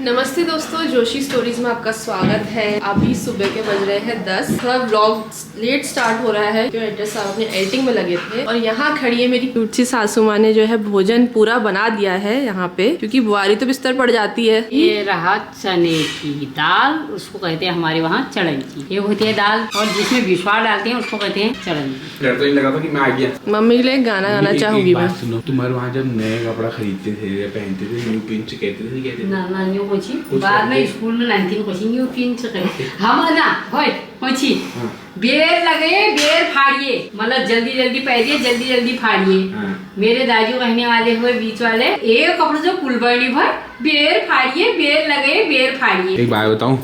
नमस्ते दोस्तों, जोशी स्टोरीज में आपका स्वागत है। अभी सुबह के बज रहे हैं 10। थोड़ा व्लॉग लेट स्टार्ट हो रहा है क्योंकि एडिटर साहब अपने एडिटिंग में लगे थे। और यहाँ खड़ी है मेरी क्यूट सी सासू माँ ने जो है भोजन पूरा बना दिया है यहाँ पे, क्योंकि बुआरी तो बिस्तर पड़ जाती है। ये रहा चने की दाल, उसको कहते हैं हमारे वहाँ चढ़न की। ये होती है दाल और जिसमें विश्वास डालते हैं उसको कहते हैं चढ़न की। डर तो नहीं लगा था कि मैं आ गया। मम्मी के लिए गाना गाना चाहूंगी मैं। सुनो, तुम्हारे वहाँ जब नए कपड़ा खरीदते थे या पहनते थे, न्यू पिंच कहते थे। ना न्यू कोची बाद में स्कूल में 19 कोची न्यू पिंच कहते हम ना होय कोची बेर लगे बेर फाड़िए, मतलब जल्दी जल्दी पहनिए जल्दी जल्दी फाड़िए। मेरे दाजू कहने वाले हुए बीच वाले एक कपड़े जो कुलबर्णी भर बेर फाड़िए, बेर लगे बेर फाड़िए। एक बात बताऊं,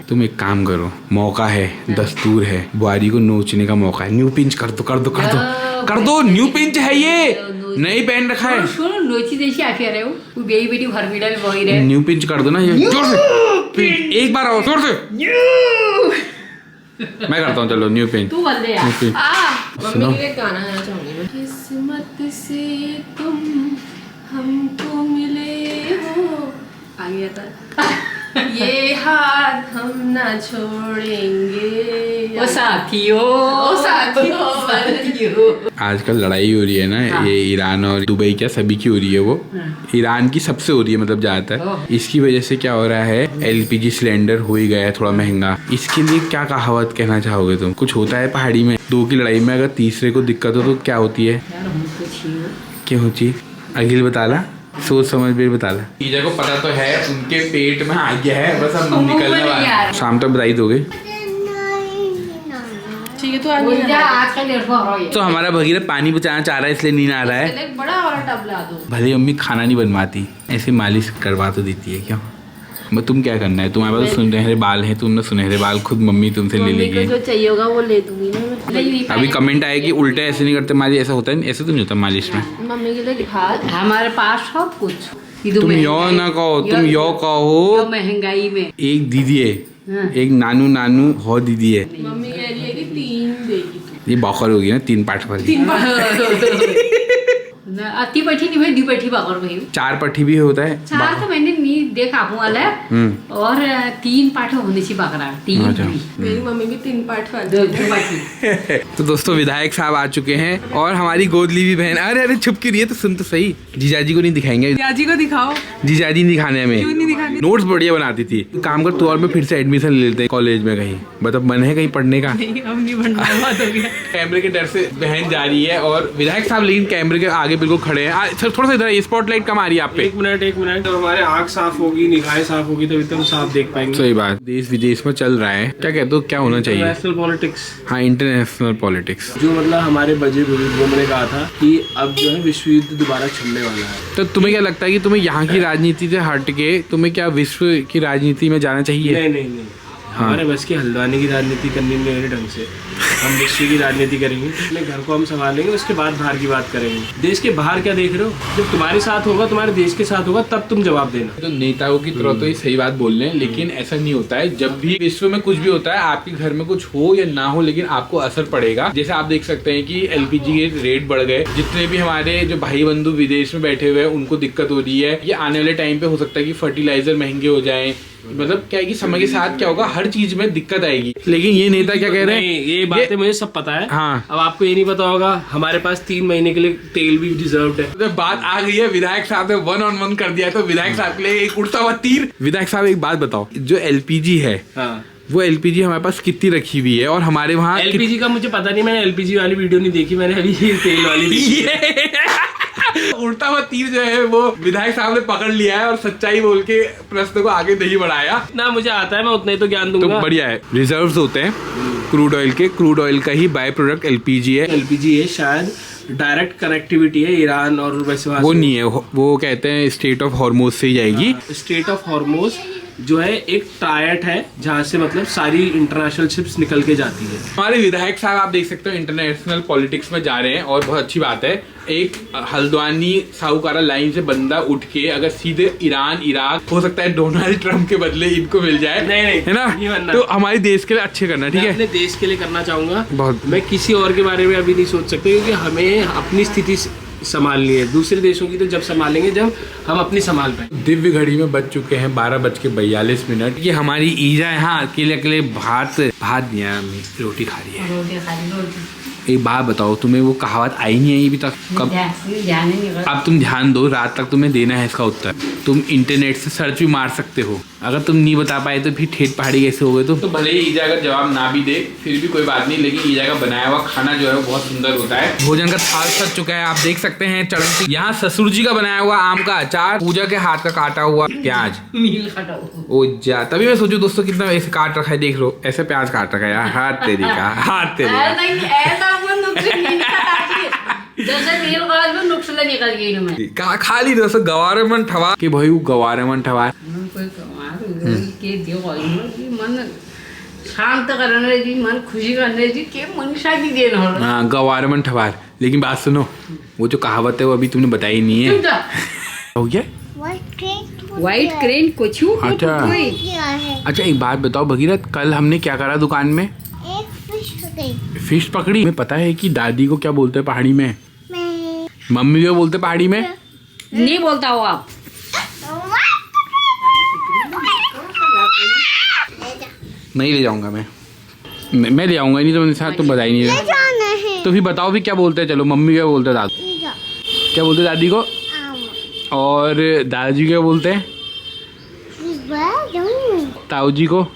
तुम एक काम करो, मौका है, दस्तूर है, बुआरी को नोचने का मौका है। न्यू पिंच कर दो कर दो कर दो कर दो। न्यू पिंच है ये, नहीं पहन रखा है। सुनो नोची देशी आफिया रहे हो, वो बेई बेटी भर बिडल वही रहे। न्यू पिंच कर दो ना ये, जोर से एक बार आओ, जोर से। मैं करता हूँ, चलो न्यू पिंच। तू बोल दे यार। मम्मी के लिए गाना गाना चाहूंगी मैं। किस्मत से तुम हमको मिले हो, आ गया था। ये हाथ हम ना छोड़ेंगे। ओ साथियों, ओ साथियों। आजकल लड़ाई हो रही है ना, ये ईरान और दुबई क्या सभी की हो रही है। वो ईरान की सबसे हो रही है, मतलब ज्यादातर। इसकी वजह से क्या हो रहा है, एलपीजी सिलेंडर हो ही गया है थोड़ा महंगा। इसके लिए क्या कहावत कहना चाहोगे तुम? कुछ होता है पहाड़ी में, दो की लड़ाई में अगर तीसरे को दिक्कत हो तो क्या होती है? क्या होती? अखिल बताला, सोच समझ भी बताला। ईजा को पता तो है, उनके पेट में आ गया है, बस अब निकलने वाला है। शाम तक बधाई दोगे? ठीक है, तो आगे तो हमारा भगीरथ पानी बचाना चाह रहा है, इसलिए नींद आ रहा है। एक बड़ा वाला टब ला दो। भले मम्मी खाना नहीं बनवाती, ऐसे मालिश करवा तो देती है। क्यों? तुम क्या करना है, तुम्हारे पास सुनहरे बाल हैं, तुमने सुनहरे बाल खुद मम्मी तुमसे ले लेगी। जो चाहिए होगा वो ले दूंगी ना मैं। अभी कमेंट आए कि उल्टे ऐसे नहीं करते मालिश, ऐसा होता है, ऐसे तो नहीं होता मालिश में। मम्मी के लिए हाथ हमारे पास सब कुछ। तुम यो ना कहो, तुम यो कहो। महंगाई में एक दीदी है, एक नानू हो दीदी है। मम्मी कह रही है कि 3 देगी। ये बौखर होगी ना, 3 पाठ वाली। 3 अति बैठी नहीं भाई, दी बैठी बाकर भाई। 4 पट्टी भी होता है। 4 तो मैंने नहीं देखा वाला है। और 3 पाठ होने से बाकरा 3। मेरी मम्मी भी 3 पाठ वाली। तो दोस्तों विधायक साहब आ चुके हैं और हमारी गोद ली हुई बहन। अरे अरे छुप के रही है, तो सुन तो सही। जीजाजी को नहीं दिखाएंगे। जीजाजी को दिखाओ। जीजाजी नहीं दिखाने में। क्यों नहीं दिखाने? नोट्स बढ़िया बनाती थी। काम कर, तू और मैं फिर से एडमिशन ले लेते हैं कॉलेज में कहीं। मतलब मन है कहीं पढ़ने का? नहीं, अब नहीं बनना, बात हो गया। कैमरे के डर से बहन जा रही है और विधायक साहब लेकिन कैमरे के आगे बिल्कुल खड़े हैं। सर थोड़ा सा इधर, स्पॉटलाइट कम आ रही है आप पे। एक मिनट। जब हमारे आँख साफ होगी, निगाहें साफ होगी, तभी तो हम साफ देख पाएंगे। सही बात। देश विदेश में चल रहा है, क्या कहते हो, क्या होना चाहिए? International politics. हाँ, इंटरनेशनल पॉलिटिक्स। जो मतलब हमारे बजे बुजुर्गों ने कहा था कि अब जो है विश्व युद्ध दोबारा छिड़ने वाला है। तो तुम्हें क्या लगता है कि तुम्हें यहाँ की राजनीति से हट के तुम्हें क्या विश्व की राजनीति में जाना चाहिए? नहीं। हमारे बस की हल्द्वानी की राजनीति करनी नहीं है ढंग से। हम विश्व की राजनीति करेंगे, अपने घर को हम संभालेंगे, उसके बाद बाहर की बात करेंगे। देश के बाहर क्या देख रहे हो? जब तुम्हारे साथ होगा, तुम्हारे देश के साथ होगा, तब तुम जवाब देना। तो नेताओं की तरह तो ये सही बात बोल रहे हैं, लेकिन ऐसा नहीं होता है। जब भी विश्व में कुछ भी होता है, आपके घर में कुछ हो या ना हो, लेकिन आपको असर पड़ेगा। जैसे आप देख सकते हैं कि एलपीजी के रेट बढ़ गए। जितने भी हमारे जो भाई बंधु विदेश में बैठे हुए हैं, उनको दिक्कत हो रही है। ये आने वाले टाइम पे हो सकता है कि फर्टिलाइजर महंगे हो जाएं। मतलब क्या है कि समय के साथ क्या होगा, हर चीज में दिक्कत आएगी। लेकिन ये नेता क्या कह रहे हैं, ये बातें मुझे सब पता है। हाँ। अब आपको ये नहीं पता होगा, हमारे पास 3 महीने के लिए तेल भी रिजर्व है। तो बात आ गई है, विधायक साहब ने 1-on-1 कर दिया, तो विधायक साहब के लिए एक उड़ता हुआ तीर। विधायक साहब एक बात बताओ, जो एलपीजी है, हाँ, वो एलपीजी हमारे पास कितनी रखी हुई है? और हमारे वहाँ एलपीजी का मुझे पता नहीं, मैंने एलपीजी वाली वीडियो नहीं देखी, मैंने अभी तेल वाली देखी। उड़ता हुआ तीर जो है वो विधायक साहब ने पकड़ लिया है और सच्चाई बोल के प्रश्न को आगे नहीं बढ़ाया ना। मुझे आता है, मैं उतना ही तो ज्ञान दूंगा। तो बढ़िया है। रिजर्व्स होते हैं क्रूड ऑयल के, क्रूड ऑयल का ही बाय प्रोडक्ट एलपीजी है। एलपीजी है, शायद डायरेक्ट कनेक्टिविटी है ईरान और वैसे वो नहीं है, वो कहते हैं स्टेट ऑफ हॉर्मोज से ही जाएगी। स्टेट ऑफ हॉर्मोज जो है एक ट्रायट है, जहाँ से मतलब सारी इंटरनेशनल शिप्स निकल के जाती है। हमारे विधायक साहब आप देख सकते हो इंटरनेशनल पॉलिटिक्स में जा रहे हैं और बहुत अच्छी बात है। एक हल्द्वानी साहूकारा लाइन से बंदा उठ के अगर सीधे ईरान इराक, हो सकता है डोनाल्ड ट्रम्प के बदले इनको मिल जाए, नहीं है ना? तो हमारे देश के लिए अच्छे करना, ठीक है? अपने देश के लिए करना चाहूंगा बहुत। मैं किसी और के बारे में अभी नहीं सोच सकता, क्योंकि हमें अपनी स्थिति संभालनी है। दूसरे देशों की तो जब संभालेंगे जब हम अपनी संभाल पाए। दिव्य घड़ी में बज चुके हैं 12:42। ये हमारी ईजा यहाँ अकेले अकेले भात नहीं आया, रोटी खा रही है। रोटी खा ली, रोटी। एक बात बताओ, तुम्हें वो कहावत आई नहीं आई अभी तक? कब? ध्यान नहीं कर। अब तुम ध्यान दो, रात तक तुम्हें देना है इसका उत्तर। तुम इंटरनेट से सर्च भी मार सकते हो। अगर तुम नहीं बता पाए तो फिर ठेठ पहाड़ी कैसे हो गए? तो भले ही ईजा अगर जवाब ना भी दे फिर भी कोई बात नहीं, लेकिन ईजा का बनाया हुआ खाना जो है वो बहुत सुंदर होता है। भोजन का थाल सज चुका है, आप देख सकते हैं। चढ़ती यहाँ ससुर जी का बनाया हुआ आम का अचार, पूजा के हाथ का काटा हुआ प्याज। ओ जा, तभी मैं सोचू दोस्तों कितना ऐसे काट रखा है, देख लो ऐसे प्याज काट रखा है यार। हाथ तेरी का, हाथ तेरी का। खाली दोस्तों गवारे मन ठवा के भाई, वो गवारे मन ठवा मन शांत करने जी, मन खुशी करने जी के मनुष्य की देन हो। हाँ, गवारे मन ठवार। लेकिन बात सुनो, वो जो कहावत है वो अभी तुमने बताई नहीं है। हो गया व्हाइट क्रेन कुछ। अच्छा एक बात बताओ भगीरथ, कल हमने क्या करा दुकान में? फिश पकड़ी। हमें पता है कि दादी को क्या बोलते हैं पहाड़ी में? मम्मी को बोलते पहाड़ी में? नहीं बोलता हो आप? नहीं ले जाऊंगा मैं ले आऊंगा, नहीं तो मेरे साथ तो बताई नहीं रहे। तो फिर बताओ भी क्या बोलते हैं? चलो मम्मी क्या बोलते हैं, दादी क्या बोलते हैं दादी को, और दादाजी क्या बोलते हैं ताऊ जी को?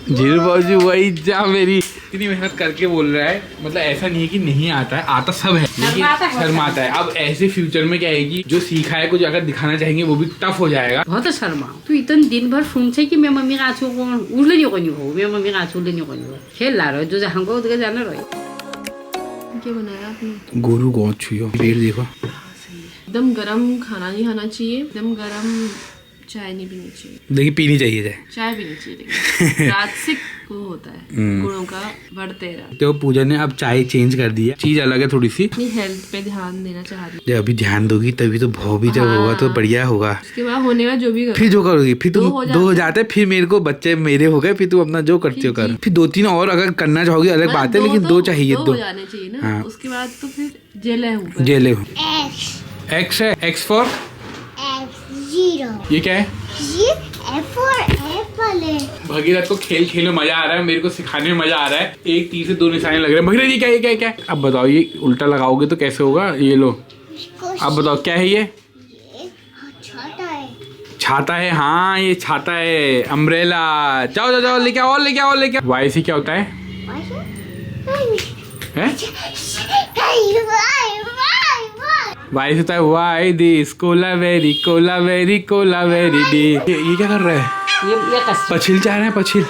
जीरू बाबू जी वही जा मेरी इतनी मेहनत करके बोल रहा है। मतलब ऐसा नहीं है कि नहीं आता है, आता सब है, लेकिन शर्माता है। अब ऐसे फ्यूचर में क्या है कि जो सीखा है कुछ अगर दिखाना चाहेंगे वो भी टफ हो जाएगा। बहुत शर्मा तू इतने दिन भर फोन से कि मैं मम्मी का आँचू को उड़ले नहीं कोनी हो, मैं मम्मी का आँचू नहीं कोनी हो। खेल ला रहा जो जहाँ को उधर जाना रही। क्या बनाया आपने? गोरू गौच छुयो, पेड़ देखो। एकदम गरम खाना नहीं खाना चाहिए, एकदम गरम चाय नहीं पीनी चाहिए। देखिए पीनी चाहिए चाय पीनी चाहिए, लेकिन रात से वो होता है गुणों का बढ़ते रहा। तो पूजा ने अब चाय चेंज कर दी है, चीज अलग है थोड़ी सी। अपनी हेल्थ पे ध्यान देना चाह रही जब अभी ध्यान दोगी तभी तो भाव भी जब होगा तो बढ़िया होगा। उसके बाद होने का जो भी करो, फिर जो करोगी फिर तुम दो हो जाते, फिर मेरे को बच्चे मेरे हो गए, फिर तुम अपना जो करते हो कर। फिर 2-3 और अगर करना चाहोगी अलग बात है, लेकिन 2 चाहिए। 2 हो जाने चाहिए ना। उसके बाद तो फिर जेल एक्स है। एक्स फॉर ये क्या है? ये फॉर एप्पल है। भगीरथ को खेल में मजा आ रहा है, मेरे को सिखाने में मजा आ रहा है। 1 तीर से 2 निशाने लग रहे हैं। भगीरथ ये क्या? अब बताओ ये उल्टा लगाओगे तो कैसे होगा? ये लो, अब बताओ क्या है ये? छाता है। हाँ ये छाता है, अम्ब्रेला। जाओ लेके आओ। वाई से क्या होता है? वाई से होता है why this Cola very D. ये क्या कर रहा है? ये पछिल चाह रहे हैं, पछिल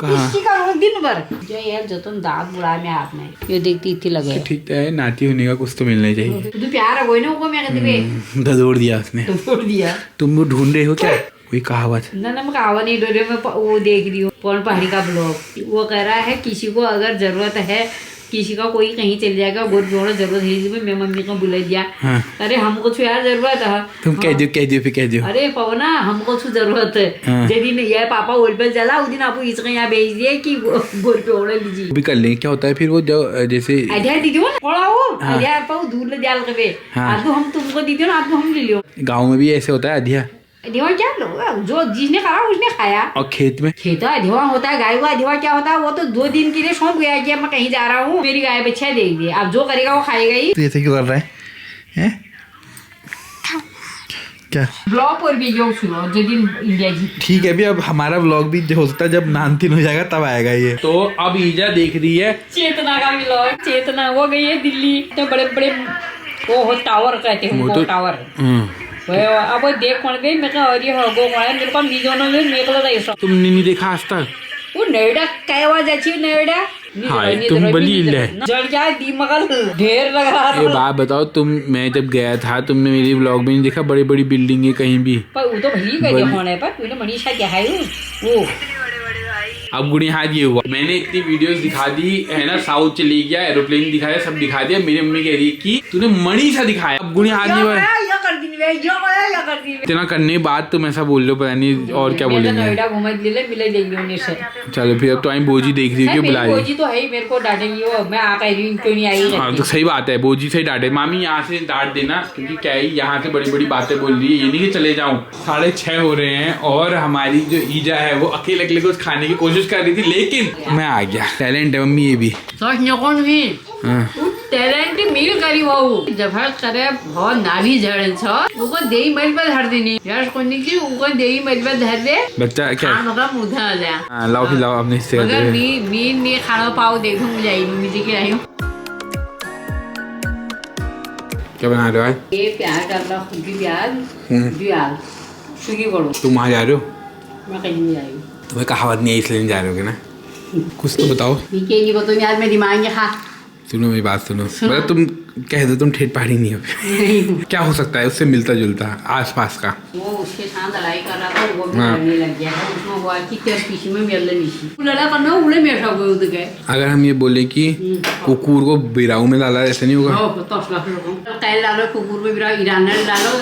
कहाँ? दिन भर जो यार जो तुम दांत बुढ़ा में हाथ में ये देखती इतनी लगे। ठीक है, नाती होने का कुछ तो मिलना चाहिए। तू प्यार है ना वो मैं कहती धदोड़ दिया उसने। तुम वो ढूंढ रहे हो क्या कोई कहावत? ना मैं कहावत नहीं ढूंढ रही, मैं वो देख रही हूँ पवन पहाड़ी का ब्लॉग। वो कह रहा है किसी को अगर जरूरत है, किसी का कोई कहीं चल जाएगा, बहुत बड़ा जरूरत है, मैं मम्मी को बुला दिया। हाँ। अरे हमको तो यार जरूरत है। तुम कह दो। अरे पवना हमको तो जरूरत है। हाँ। दिन ये पापा ओल पे चला उस दिन आपको इसका यहाँ भेज दिए कि गोल पे ओढ़ लीजिए। भी कर लेंगे। क्या होता है फिर वो जो जैसे आधा दीदी हो ना, आधा पाओ दूर ले जाल के आधो हम तुमको दीदी ना, आधो हम ले लियो। गाँव में भी ऐसे होता है अधिया? अधिवा क्या लो, जो जिसने करा उसने खाया। और खेत में अधिवा होता है, गाय का अधिवा क्या होता है? वो तो 2 दिन के लिए सौंप गया कि मैं कहीं जा रहा हूँ, मेरी गाय बच्चा देख दिए, अब जो करेगा वो खाएगा ही। तो ऐसे क्यों कर रहा है? क्या ब्लॉग पर भी जो सुनो जो दिन इंडिया जी। ठीक है, अभी अब हमारा ब्लॉग भी हो सकता है जब 9 हो जाएगा तब आएगा ये। तो अब ईजा देख रही है चेतना का ब्लॉग। चेतना वो गई है दिल्ली, तो बड़े वो टावर कहते हैं, वो टावर। अब देख कौन गई, मैं कहा अरे हो गो कौन मेरे को मिजोनो में मेरे को ऐसा। तुमने नहीं देखा आज तक? वो नोएडा कहवा जाची नोएडा। हाँ तुम बली ले जड़ क्या दिमाग ढेर लग रहा था। ये बात बताओ, मैं जब गया था तुमने मेरी ब्लॉग में नहीं देखा बड़ी बिल्डिंग है कहीं भी? पर वो तो भली गई होने पर तूने मनीषा क्या है वो। अब गुणी हाथ ये हुआ, मैंने इतनी वीडियोस दिखा दी है ना, साउथ चली गया, एरोप्लेन दिखाया, सब दिखा दिया। मेरी मम्मी कह रही कि तूने मणिषा दिखाया, अब गुणी हाथ नहीं हुआ। इतना करने के बाद तुम ऐसा बोल रहे हो, पता नहीं और क्या बोलेंगे। नोएडा घुमा मिले देंगे उन्हें से। चलो फिर अब तो आई बोजी देख रही है, बुला रही है। बोजी तो है ही, मेरे को डांटेंगी वो, मैं आ कह रही हूँ क्यों नहीं आई। हाँ तो सही बात है, बोजी से ही डांटे। मामी यहाँ से डांट देना, क्योंकि क्या है यहाँ से बड़ी बड़ी बातें बोल रही है, ये नहीं कि चले जाऊँ। 6:30 हो रहे हैं और हमारी जो ईजा है वो अकेले अकेले कुछ खाने की कोशिश कर रही थी, लेकिन मैं आ गया। टैलेंट है मम्मी ये भी। टैलेंट मिल करी वो जब करे बहुत नाभी झड़ उनको देही मल पर धर देनी यार कोनी की उनको देही मल पर धर दे बच्चा क्या मतलब मुधा आ जाए। हाँ, लाओ खिलाओ अपने हिस्से का। मगर मीन नहीं खाना पाओ देखो मुझे आई मम्मी जी के आई हूँ। क्या बना रहे हो आज? ये प्याज डाल रहा खुद की प्याज सुगी करो। तुम वहाँ जा रहे हो? मैं कहीं नहीं आई हूँ। तुम्हें कहावत नहीं है इसलिए नहीं जा रहे हो ना? कुछ तो बताओ। ठीक है, ये बताओ यार मैं दिमाग में खा। सुनो मेरी बात सुनो, मतलब तुम कह दो तुम ठेठ पहाड़ी नहीं हो। क्या हो सकता है उससे मिलता जुलता आसपास का? वो उसके साथ लड़ाई कर रहा था, वो भी लड़ने लग गया था। उसमें हुआ कि तेरे पीछे में मेरे पीछे लड़ा करना उड़े में ऐसा हुए उधर गए। अगर हम ये बोले कि कुकुर को बिराऊ में डाला ऐसे नहीं होगा? कैल डालो कुकुर में बिराओ, ईरान डालो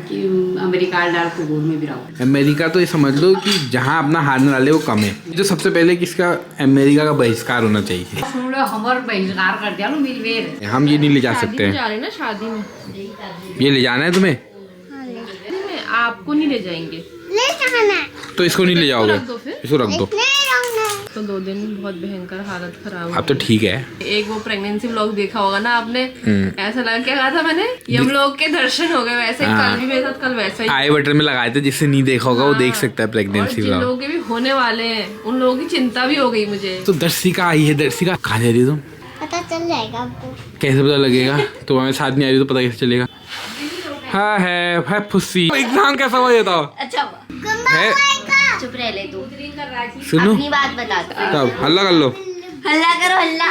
कि अमेरिका डाल कुकुर में बिराओ। अमेरिका तो ये समझ लो कि जहाँ अपना हाथ न डाले वो कम है। जो सबसे पहले किसका अमेरिका का बहिष्कार होना चाहिए। सुन लो हमारे बहिष्कार कर दिया लो मेरी बेर। हम ये नहीं ले जा सकते हैं। जा रहे ना शादी में, ये ले जाना है तुम्हें? नहीं, आपको नहीं ले जाएंगे ले जाना तो इसको नहीं ले जाओगे? रख दो फिर। इसको रख दो। नहीं रहना तो 2 दिन बहुत भयंकर हालत खराब अब तो ठीक है। एक वो प्रेगनेंसी व्लॉग देखा होगा ना आपने, ऐसा लगा क्या कहा था मैंने, यम लोग के दर्शन हो गए। वैसे ही कल भी मेरे साथ, कल वैसा ही आई बटन में लगाए थे, जिससे नहीं देखा होगा वो देख सकता है और प्रेगनेंसी जिन व्लॉग। लोगों के भी होने वाले हैं उन लोगों की चिंता भी हो गई मुझे। तो दर्शिका आई है। दर्शिका कहाँ जा रही हो तुम? पता चल जाएगा आपको। कैसे पता लगेगा? तो हमें साथ नहीं आ रही तो पता कैसे चलेगा? हाँ है फुस्सी। एग्जाम कैसा हुआ ये बताओ? अच्छा है चुप रह ले तू, सुनो अपनी बात बता। तब हल्ला कर लो। हल्ला करो हल्ला।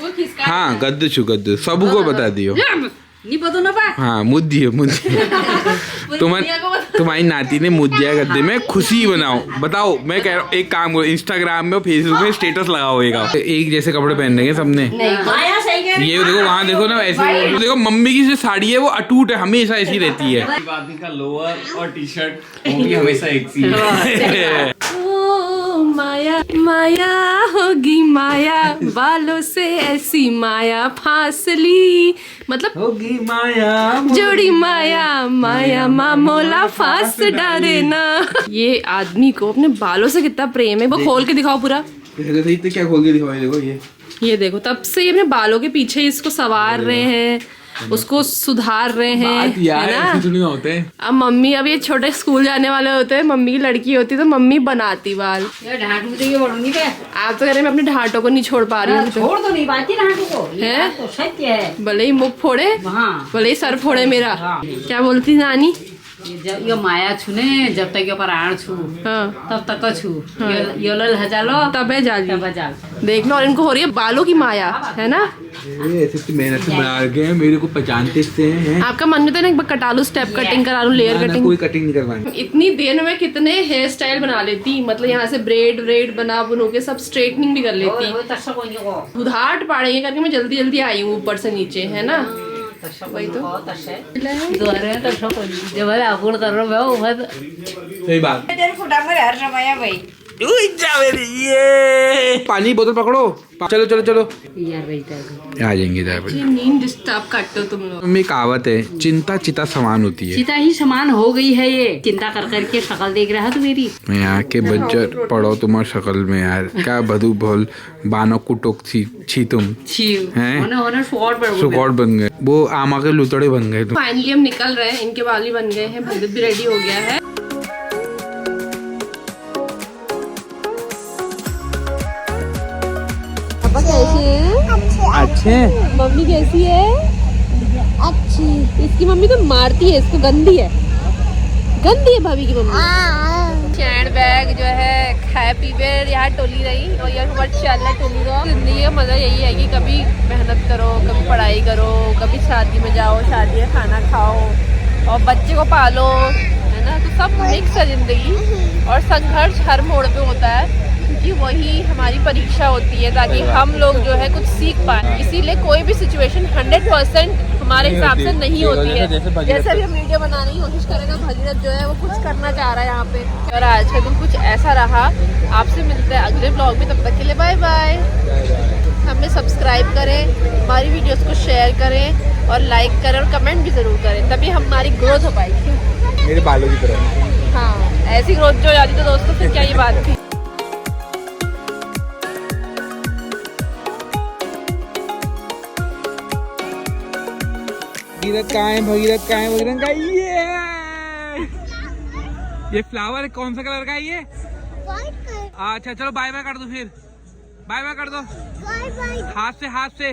वो किसका हाँ गद्दू सबको बता दियो। नहीं पता ना पा। हाँ मुद्दी तुम्हारी नाती ने मुद्दिया गद्दे में खुशी बनाओ। बताओ मैं कह रहा हूँ एक काम करो, इंस्टाग्राम में फेसबुक में स्टेटस लगाओ एक जैसे कपड़े पहन देंगे सबने। ये देखो वहाँ देखो ना ऐसे देखो मम्मी की जो साड़ी है वो अटूट है, हमेशा ऐसी रहती है। आदमी का लोअर और टी शर्ट वो भी हमेशा एक सी है। ओ माया माया होगी माया, बालों से ऐसी माया फासली, मतलब होगी माया जोड़ी माया माया मामोला फास डारे ना। ये आदमी को अपने बालों से कितना प्रेम है, वो खोल के दिखाओ पूरा। क्या खोल के दिखाओ? देखो ये देखो तब से ये अपने बालों के पीछे इसको संवार रहे हैं, उसको सुधार रहे हैं, है ना? होते हैं। अब मम्मी, अब ये छोटे स्कूल जाने वाले होते हैं, मम्मी की लड़की होती तो मम्मी बनाती बाल। ये ढांटू देंगे बड़ों पे। आप तो कह रहे मैं अपने ढांटों को नहीं छोड़ पा रही हूँ। छोड़ तो नहीं पाती ढांटू को, ये बात तो सत्य है। भले ही मुख फोड़े, हाँ। भले ही सर फोड़े मेरा। हाँ। क्या बोलती नानी? ये माया छूने जब तक ये प्राण छू हाँ तब तक छू ये लल हजालो तब है जाली। तब जाल देख लो, और इनको हो रही है बालों की माया, है ना? ऐसे मेहनत से बना के मेरे को पहचानते से हैं। आपका मन में तो ना कटा लूं, स्टेप कटिंग करा लूं, लेयर कटिंग। कोई कटिंग नहीं करवानी। इतनी देर में कितने हेयर स्टाइल बना लेती, मतलब यहाँ से ब्रेड बना बुनो के सब स्ट्रेटनिंग भी कर लेती। उधाट पाड़ेंगे करके मैं जल्दी जल्दी आई हूँ ऊपर से नीचे, है ना? वही तो सही बात। पानी बोतल पकड़ो, चलो चलो चलो आ जाएंगे। ये नींद डिस्टर्ब करते हो तुम लोग। में कहावत है, चिंता चिता समान होती है। चिता ही समान हो गई है ये, चिंता कर करके शक्ल देख रहा तू मेरी। मैं यहाँ के बज्जर पड़ो तुम्हारी शक्ल में यार, क्या बधू बोल बानो कुटोक छी तुम हैं? सुकौट बन गए, वो आमा के लुतड़े बन गए तुम। फाइनली हम निकल रहे हैं, इनके बाल भी बन गए हैं, भगत भी रेडी हो गया है। अच्छे मम्मी कैसी है? अच्छी। इसकी मम्मी तो मारती है, इसको गंदी है भाभी की मम्मी। चैन बैग जो है खाए पीवे यहाँ टोली रही, और यार माशाल्लाह टोली रहो। जिंदगी का मजा यही है कि कभी मेहनत करो, कभी पढ़ाई करो, कभी शादी में जाओ, शादी में खाना खाओ और बच्चे को पालो, है ना? तो सब मिक्स है जिंदगी, और संघर्ष हर मोड़ पे होता है, क्योंकि वही हमारी परीक्षा होती है ताकि हम लोग जो है कुछ सीख पाए। इसीलिए कोई भी सिचुएशन 100% हमारे हिसाब से नहीं होती है। जैसे भगीरथ जैसे भी हम वीडियो बनाने की कोशिश करेगा, भगीरथ जो है वो कुछ करना चाह रहा है यहाँ पे। और आज का दिन कुछ ऐसा रहा। आपसे मिलते हैं अगले ब्लॉग में, तब तक के लिए बाय बाय। हमें सब्सक्राइब करें, हमारी वीडियोस को शेयर करें और लाइक करें और कमेंट भी ज़रूर करें, तभी हमारी ग्रोथ हो पाएगी। मेरे बालों की तरह। हाँ, ऐसी ग्रोथ जो हो जाती तो दोस्तों फिर क्या ये बात थी। भगीरथ कहाँ है? भगीरथ कहाँ है? भगीरथ कहाँ है? ये फ्लावर कौन सा कलर का है ये? अच्छा चलो बाय बाय कर दो फिर, बाय बाय कर दो, बाय बाय। हाथ से